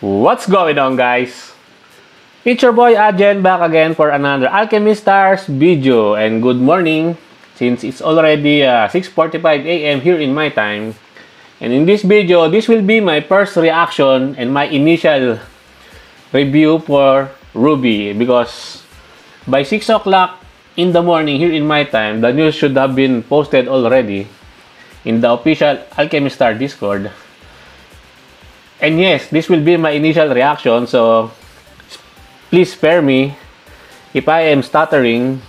What's going on, guys? It's your boy Ajen back again for another Alchemy Stars video, and good morning since it's already 6:45 a.m. here in my time. And in this video, this will be my first reaction and my initial review for Ruby, because by 6 o'clock in the morning here in my time, the news should have been posted already in the official Alchemy Star Discord. And yes, this will be my initial reaction, so please spare me if I am stuttering.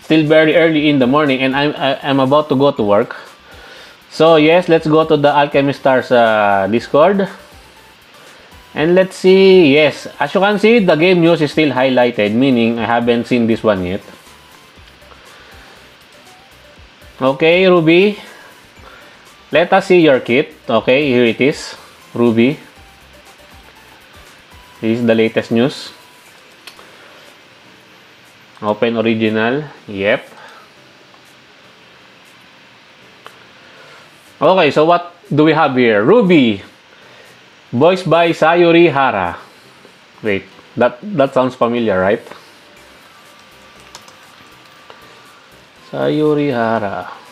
Still very early in the morning and I'm about to go to work. So yes, let's go to the Alchemy Stars Discord. And let's see. Yes, as you can see, the game news is still highlighted, meaning I haven't seen this one yet. Okay, Ruby. Let us see your kit. Okay, here it is. Ruby. This is the latest news. Open original. Yep. Okay, so what do we have here? Ruby. Voiced by Sayuri Hara. Wait, that sounds familiar, right? Sayuri Hara.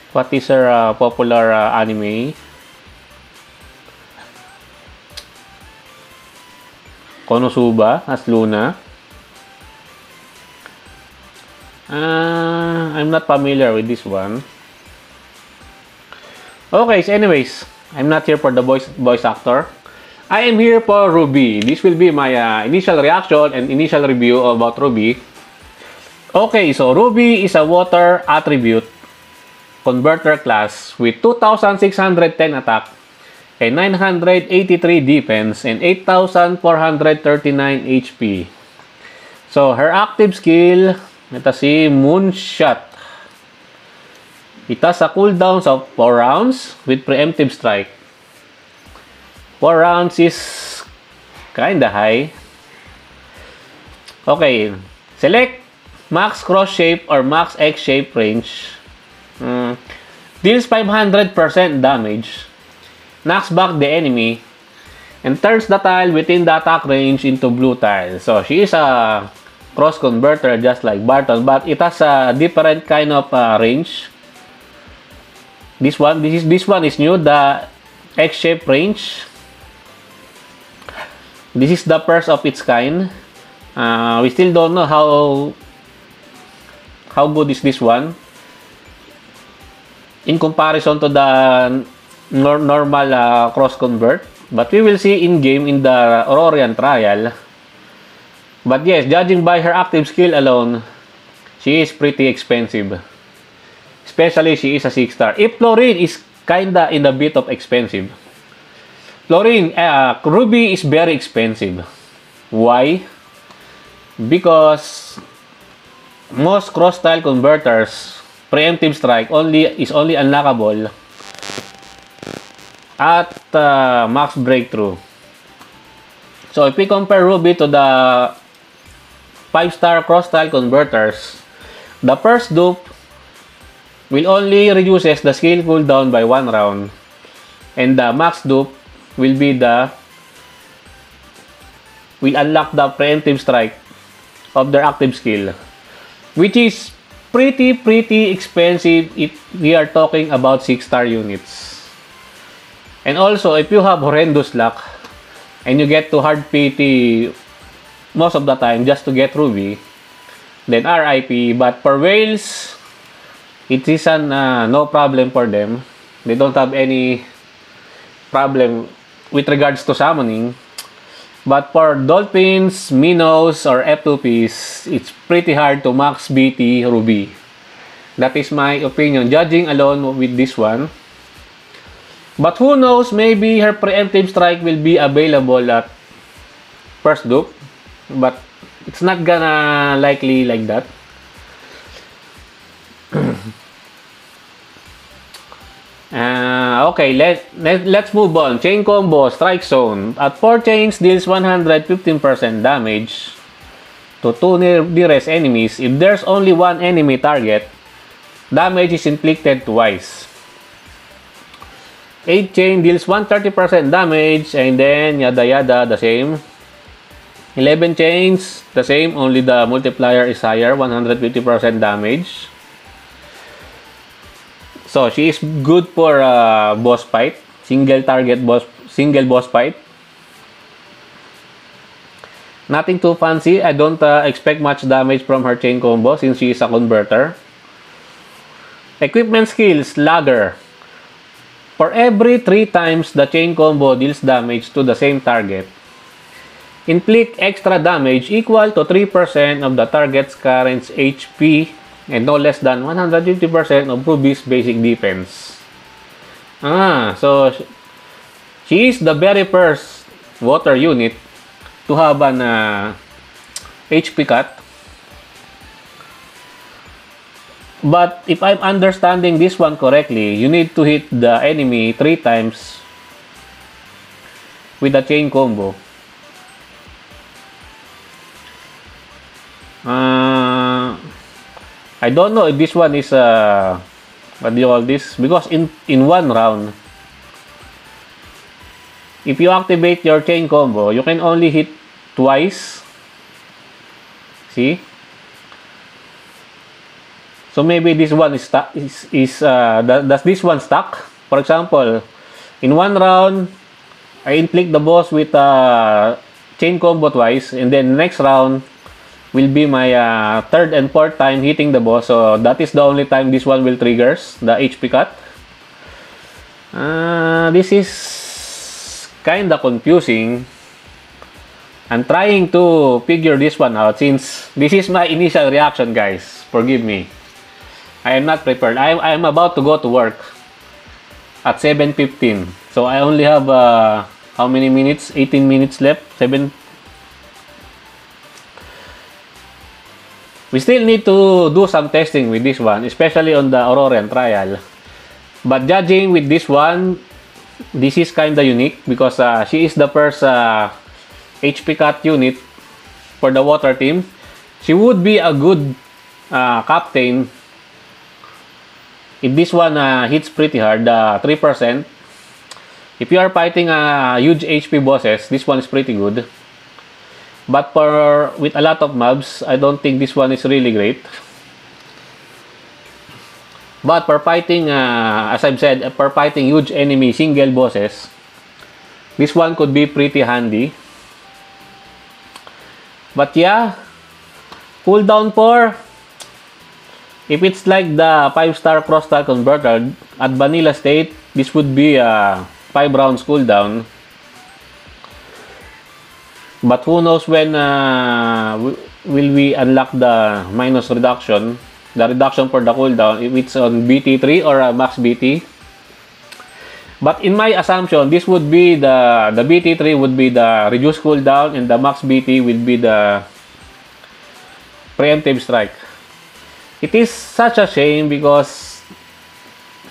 What is her popular anime? Konosuba as Luna. I'm not familiar with this one. Okay, so anyways, I'm not here for the voice actor. I am here for Ruby. This will be my initial reaction and initial review about Ruby. Okay, so Ruby is a water attribute converter class with 2,610 attack and 983 defense and 8,439 HP. So her active skill, let us see, Moonshot. It has a cooldown of 4 rounds with preemptive strike. 4 rounds is kinda high. Okay, select max cross shape or max X shape range. Deals 500% damage, knocks back the enemy, and turns the tile within the attack range into blue tile. So she is a cross converter just like Barton, but it has a different kind of range. This one is new, the X shape range. This is the first of its kind. We still don't know how good is this one in comparison to the normal cross convert, but we will see in game in the Aurorian trial. But yes, judging by her active skill alone, she is pretty expensive, especially she is a 6-star. If Florine is kinda in a bit of expensive, Ruby is very expensive. Why? Because most cross tile converters, preemptive strike is only unlockable at max breakthrough. So if we compare Ruby to the 5-star cross tile converters, the first dupe will only reduces the skill cooldown by 1 round, and the max dupe will unlock the preemptive strike of their active skill, which is pretty expensive if we are talking about 6-star units. And also, if you have horrendous luck and you get to hard PT most of the time just to get Ruby, then RIP. But for whales, it is no problem for them. They don't have any problem with regards to summoning. But for dolphins, minnows, or F2Ps, it's pretty hard to max BT Ruby. That is my opinion, judging alone with this one. But who knows, maybe her preemptive strike will be available at first dupe. But it's not gonna likely like that. Okay, let's move on. Chain combo, strike zone. At 4 chains, deals 115% damage to 2 nearest enemies. If there's only one enemy target, damage is inflicted twice. 8 chain deals 130% damage, and then yada yada, the same. 11 chains, the same, only the multiplier is higher, 150% damage. So she is good for boss fight, single boss fight. Nothing too fancy. I don't expect much damage from her chain combo since she is a converter. Equipment skills, Lagger. For every 3 times the chain combo deals damage to the same target, inflict extra damage equal to 3% of the target's current HP and no less than 150% of Ruby's basic defense. So she is the very first water unit to have an HP cut. But if I'm understanding this one correctly, you need to hit the enemy 3 times with a chain combo. I don't know if this one is what do you call this? Because in one round, if you activate your chain combo, you can only hit twice. See? So maybe this one is stuck. Does this one stuck? For example, in one round, I inflict the boss with chain combo twice, and then next round will be my third and fourth time hitting the boss. So that is the only time this one will triggers the HP cut. This is kinda confusing. I'm trying to figure this one out since this is my initial reaction, guys. Forgive me. I am not prepared. I am about to go to work at 7:15. So I only have how many minutes? 18 minutes left. We still need to do some testing with this one, especially on the Auroran trial. But judging with this one, this is kinda unique because she is the first HP cut unit for the water team. She would be a good captain if this one hits pretty hard, 3%. If you are fighting huge HP bosses, this one is pretty good. But with a lot of mobs, I don't think this one is really great. But for fighting, as I've said, for fighting huge enemy single bosses, this one could be pretty handy. But yeah, cooldown 4. If it's like the 5-star cross-star converter at vanilla state, this would be a 5 rounds cooldown. But who knows when will we unlock the minus reduction, the reduction for the cooldown, if it's on BT3 or max BT. But in my assumption, this would be the BT3 would be the reduced cooldown and the max BT will be the preemptive strike. It is such a shame because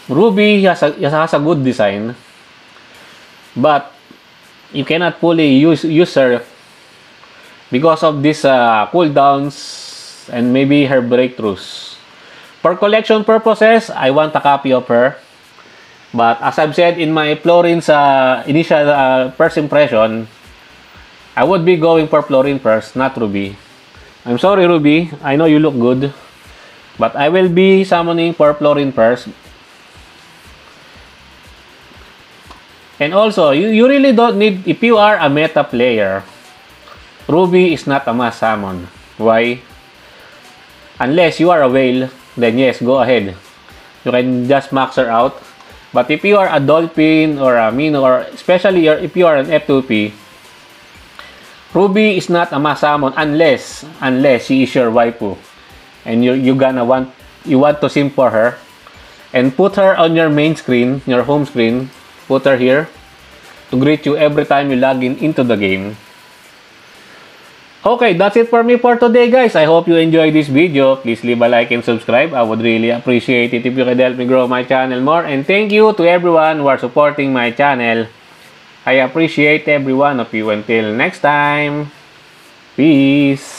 Ruby has a good design, but you cannot fully use her because of these cooldowns and maybe her breakthroughs. For collection purposes, I want a copy of her. But as I've said in my Florin's initial first impression, I would be going for Florin first, not Ruby. I'm sorry, Ruby. I know you look good. But I will be summoning for Florin first. And also, you really don't need, if you are a meta player, Ruby is not a must summon. Why? Unless you are a whale, then yes, go ahead. You can just max her out. But if you are a dolphin or a minnow, or especially if you are an F2P, Ruby is not a must summon unless she is your waifu. And you want to sim for her and put her on your main screen, your home screen. Put her here to greet you every time you log into the game. Okay, that's it for me for today, guys. I hope you enjoyed this video. Please leave a like and subscribe. I would really appreciate it if you could help me grow my channel more. And thank you to everyone who are supporting my channel. I appreciate every one of you. Until next time, peace.